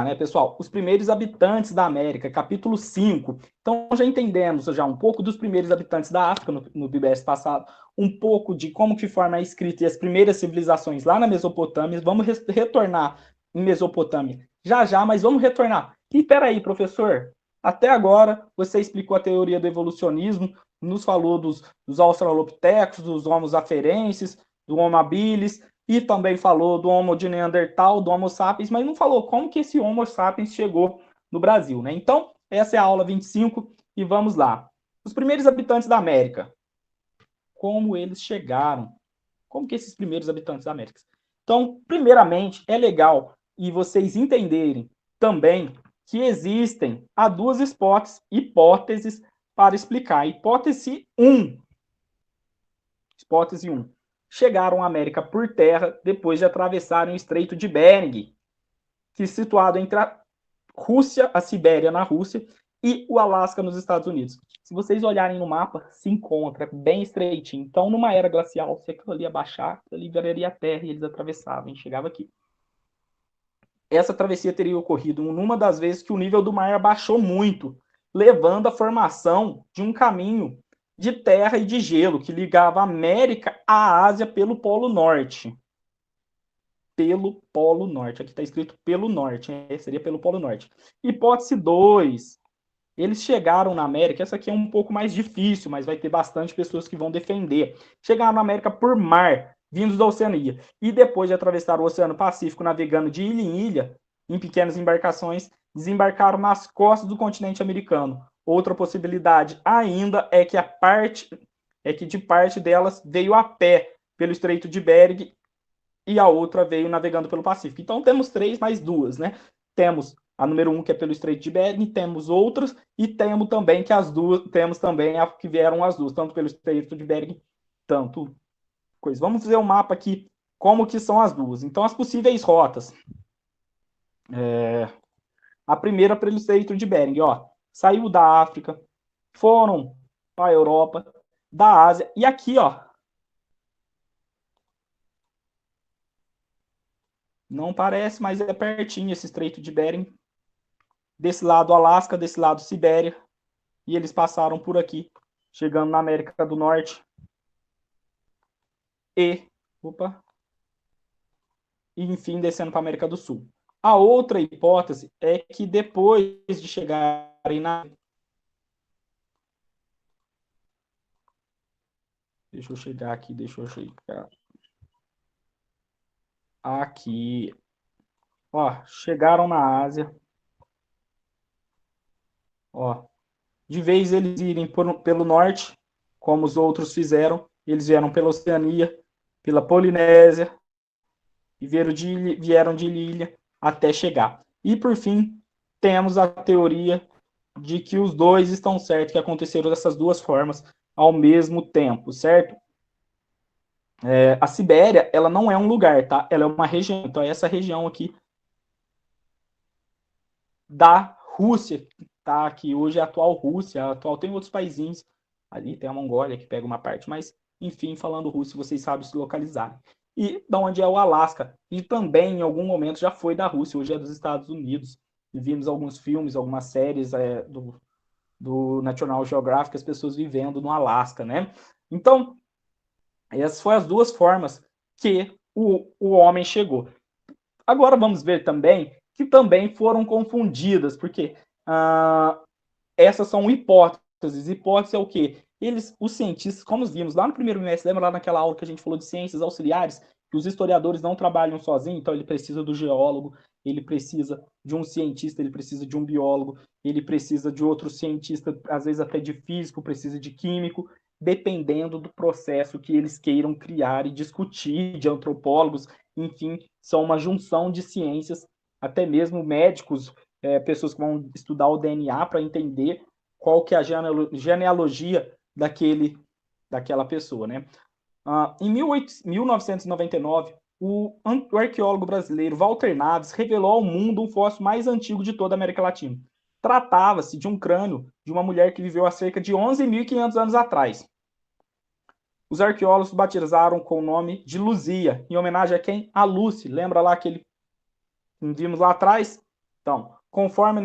né, pessoal? Os primeiros habitantes da América, capítulo 5. Então, já entendemos já um pouco dos primeiros habitantes da África no BBS passado, um pouco de como que forma a escrita e as primeiras civilizações lá na Mesopotâmia. Vamos retornar em Mesopotâmia já, mas vamos retornar. E peraí, professor, até agora você explicou a teoria do evolucionismo, nos falou dos australopithecus, dos homos aferenses, do homo habilis, e também falou do Homo de Neandertal, do Homo sapiens, mas não falou como que esse Homo sapiens chegou no Brasil, né? Então, essa é a aula 25 e vamos lá. Os primeiros habitantes da América. Como eles chegaram? Como que esses primeiros habitantes da América? Então, primeiramente, é legal e vocês entenderem também que existem há duas hipóteses para explicar. Hipótese 1. Hipótese 1. Chegaram à América por terra depois de atravessarem o Estreito de Bering, que é situado entre a Rússia, a Sibéria na Rússia, e o Alasca nos Estados Unidos. Se vocês olharem no mapa, se encontra bem estreitinho. Então, numa era glacial, se aquilo ali abaixar, ali viraria a terra e eles atravessavam e chegavam aqui. Essa travessia teria ocorrido numa das vezes que o nível do mar abaixou muito, levando à formação de um caminho de terra e de gelo que ligava a América à Ásia pelo Polo Norte. Pelo Polo Norte. Aqui está escrito pelo Norte, né? Seria pelo Polo Norte. Hipótese 2. Eles chegaram na América, essa aqui é um pouco mais difícil, mas vai ter bastante pessoas que vão defender. Chegaram na América por mar, vindos da Oceania, e depois de atravessar o Oceano Pacífico navegando de ilha em ilha, em pequenas embarcações, desembarcaram nas costas do continente americano. Outra possibilidade ainda é que de parte delas veio a pé pelo Estreito de Bering e a outra veio navegando pelo Pacífico. Então temos 3 mais 2, né? Temos a número 1 que é pelo Estreito de Bering, temos outras e temos também que as duas, temos também a que vieram as duas, tanto pelo Estreito de Bering, tanto coisa. Vamos fazer um mapa aqui como que são as duas. Então as possíveis rotas. A primeira pelo Estreito de Bering, ó, saiu da África, foram para a Europa, da Ásia e aqui, ó, não parece, mas é pertinho esse Estreito de Bering. Desse lado Alasca, desse lado Sibéria, e eles passaram por aqui, chegando na América do Norte e, e enfim, descendo para a América do Sul. A outra hipótese é que depois de chegarem na... Deixa eu chegar aqui. Aqui. Ó, chegaram na Ásia. Ó, de vez eles irem pelo norte, como os outros fizeram, eles vieram pela Oceania, pela Polinésia, e vieram de ilha até chegar. E, por fim, temos a teoria de que os dois estão certos, que aconteceram dessas duas formas ao mesmo tempo, certo? A Sibéria, ela não é um lugar, tá? Ela é uma região. Então, essa região aqui da Rússia, tá? Que hoje é a atual Rússia. A atual tem outros países. Ali tem a Mongólia, que pega uma parte. Mas, enfim, falando russo, vocês sabem se localizar. E da onde é o Alasca. E também, em algum momento, já foi da Rússia. Hoje é dos Estados Unidos. E vimos alguns filmes, algumas séries do National Geographic, as pessoas vivendo no Alasca, né? Então, essas foram as duas formas que o homem chegou. Agora vamos ver também que também foram confundidas, porque essas são hipóteses. Hipótese é o quê? Os cientistas, como vimos lá no primeiro semestre, lembra lá naquela aula que a gente falou de ciências auxiliares, que os historiadores não trabalham sozinhos, então ele precisa do geólogo, ele precisa de um cientista, ele precisa de um biólogo, ele precisa de outro cientista, às vezes até de físico, precisa de químico, dependendo do processo que eles queiram criar e discutir, de antropólogos, enfim, são uma junção de ciências, até mesmo médicos, pessoas que vão estudar o DNA para entender qual que é a genealogia daquela pessoa, né? Em 1999, o arqueólogo brasileiro Walter Naves revelou ao mundo um fóssil mais antigo de toda a América Latina. Tratava-se de um crânio de uma mulher que viveu há cerca de 11.500 anos atrás. Os arqueólogos batizaram com o nome de Luzia, em homenagem a quem? A Lucy. Lembra lá que vimos lá atrás? Então, conforme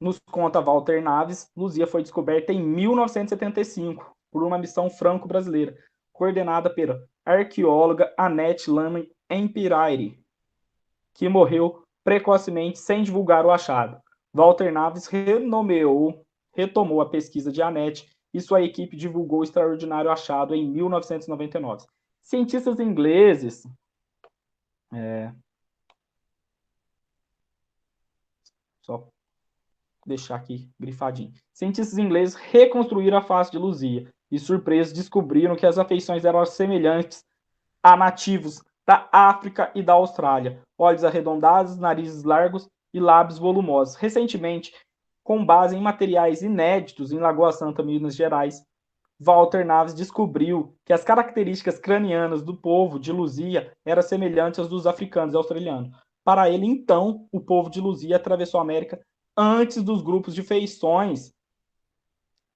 nos conta Walter Naves, Luzia foi descoberta em 1975 por uma missão franco-brasileira, coordenada pela arqueóloga Annette Lamy Empiraeri, que morreu precocemente sem divulgar o achado. Walter Naves retomou a pesquisa de Annette e sua equipe divulgou o extraordinário achado em 1999. Cientistas ingleses só deixar aqui grifadinho. Cientistas ingleses reconstruíram a face de Luzia e, surpresos, descobriram que as afeições eram semelhantes a nativos da África e da Austrália. Olhos arredondados, narizes largos e lábios volumosos. Recentemente, com base em materiais inéditos em Lagoa Santa, Minas Gerais, Walter Naves descobriu que as características cranianas do povo de Luzia eram semelhantes às dos africanos e australianos. Para ele, então, o povo de Luzia atravessou a América antes dos grupos de feições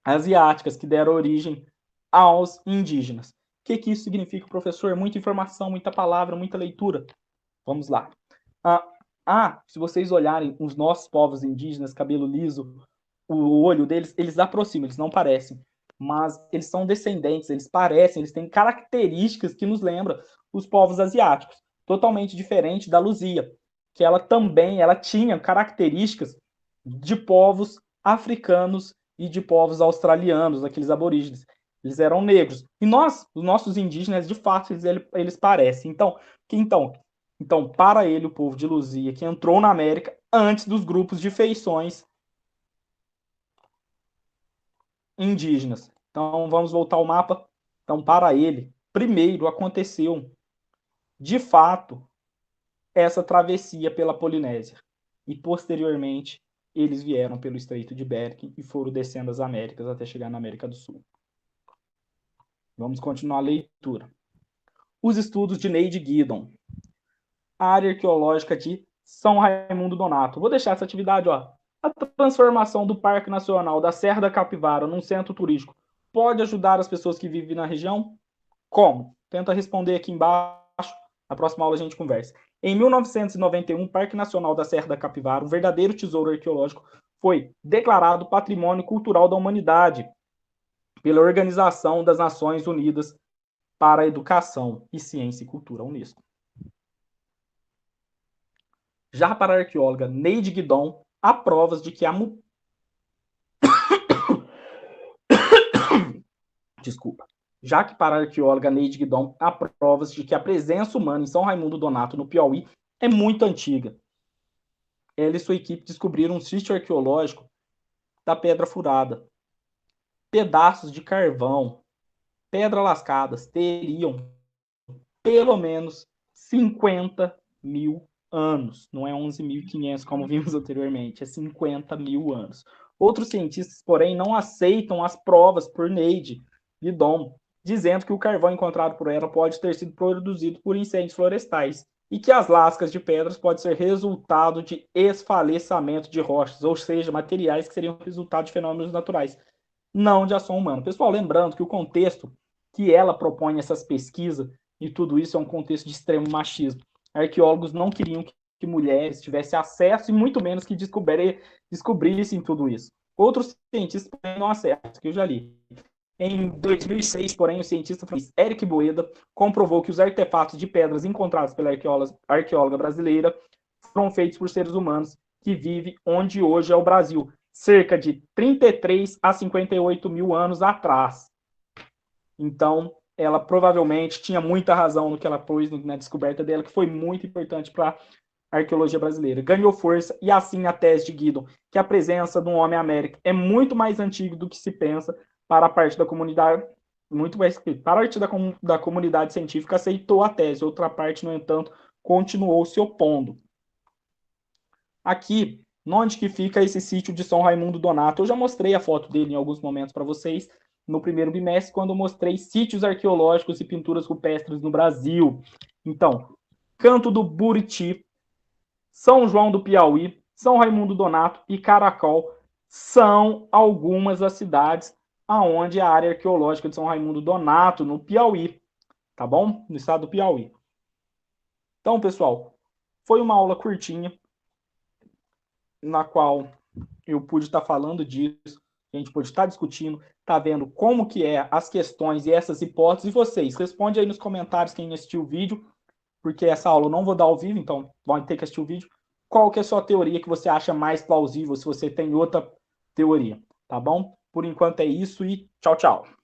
asiáticas que deram origem aos indígenas. O que isso significa, professor? Muita informação, muita palavra, muita leitura. Vamos lá. Se vocês olharem os nossos povos indígenas, cabelo liso, o olho deles, eles aproximam, eles não parecem. Mas eles são descendentes, eles parecem, eles têm características que nos lembram os povos asiáticos. Totalmente diferente da Luzia, que ela tinha características de povos africanos e de povos australianos, aqueles aborígenes. Eles eram negros. E os nossos indígenas, de fato, eles parecem. Então, para ele, o povo de Luzia, que entrou na América antes dos grupos de feições indígenas. Então, vamos voltar ao mapa. Então, para ele, primeiro aconteceu, de fato, essa travessia pela Polinésia. E, posteriormente, eles vieram pelo Estreito de Bering e foram descendo as Américas até chegar na América do Sul. Vamos continuar a leitura. Os estudos de Neide Guidon. A área arqueológica de São Raimundo Donato. Vou deixar essa atividade, ó. A transformação do Parque Nacional da Serra da Capivara num centro turístico pode ajudar as pessoas que vivem na região? Como? Tenta responder aqui embaixo. Na próxima aula a gente conversa. Em 1991, o Parque Nacional da Serra da Capivara, um verdadeiro tesouro arqueológico, foi declarado Patrimônio Cultural da Humanidade pela Organização das Nações Unidas para a Educação e Ciência e Cultura, Unesco. Já para a arqueóloga Neide Guidon, há provas de que Já que para a arqueóloga Neide Guidon, há provas de que a presença humana em São Raimundo Donato, no Piauí, é muito antiga. Ela e sua equipe descobriram um sítio arqueológico da Pedra Furada. Pedaços de carvão, pedras lascadas, teriam pelo menos 50 mil anos. Não é 11.500 como vimos anteriormente, é 50 mil anos. Outros cientistas, porém, não aceitam as provas por Neide Guidon, dizendo que o carvão encontrado por ela pode ter sido produzido por incêndios florestais e que as lascas de pedras podem ser resultado de esfalecimento de rochas, ou seja, materiais que seriam resultado de fenômenos naturais, não de ação humana. Pessoal, lembrando que o contexto que ela propõe essas pesquisas e tudo isso é um contexto de extremo machismo. Arqueólogos não queriam que mulheres tivessem acesso e muito menos que descobrissem tudo isso. Outros cientistas não acessam, que eu já li. Em 2006, porém, o cientista francês Eric Boeda comprovou que os artefatos de pedras encontrados pela arqueóloga brasileira foram feitos por seres humanos que vivem onde hoje é o Brasil, cerca de 33 a 58 mil anos atrás. Então, ela provavelmente tinha muita razão no que ela pôs na descoberta dela, que foi muito importante para a arqueologia brasileira. Ganhou força, e assim a tese de Guidon, que a presença do homem América é muito mais antiga do que se pensa, para a parte da comunidade, muito mais para a parte da comunidade científica aceitou a tese, outra parte, no entanto, continuou se opondo. Aqui, onde que fica esse sítio de São Raimundo Donato? Eu já mostrei a foto dele em alguns momentos para vocês, no primeiro bimestre, quando eu mostrei sítios arqueológicos e pinturas rupestres no Brasil. Então, Canto do Buriti, São João do Piauí, São Raimundo Donato e Caracol são algumas das cidades aonde a área arqueológica de São Raimundo Donato, no Piauí, tá bom? No estado do Piauí. Então, pessoal, Foi uma aula curtinha, na qual eu pude estar falando disso, a gente pode estar discutindo, tá vendo como que é as questões e essas hipóteses. E vocês, responde aí nos comentários quem assistiu o vídeo, porque essa aula eu não vou dar ao vivo, então vão ter que assistir o vídeo. Qual que é a sua teoria que você acha mais plausível, se você tem outra teoria, tá bom? Por enquanto é isso e tchau, tchau.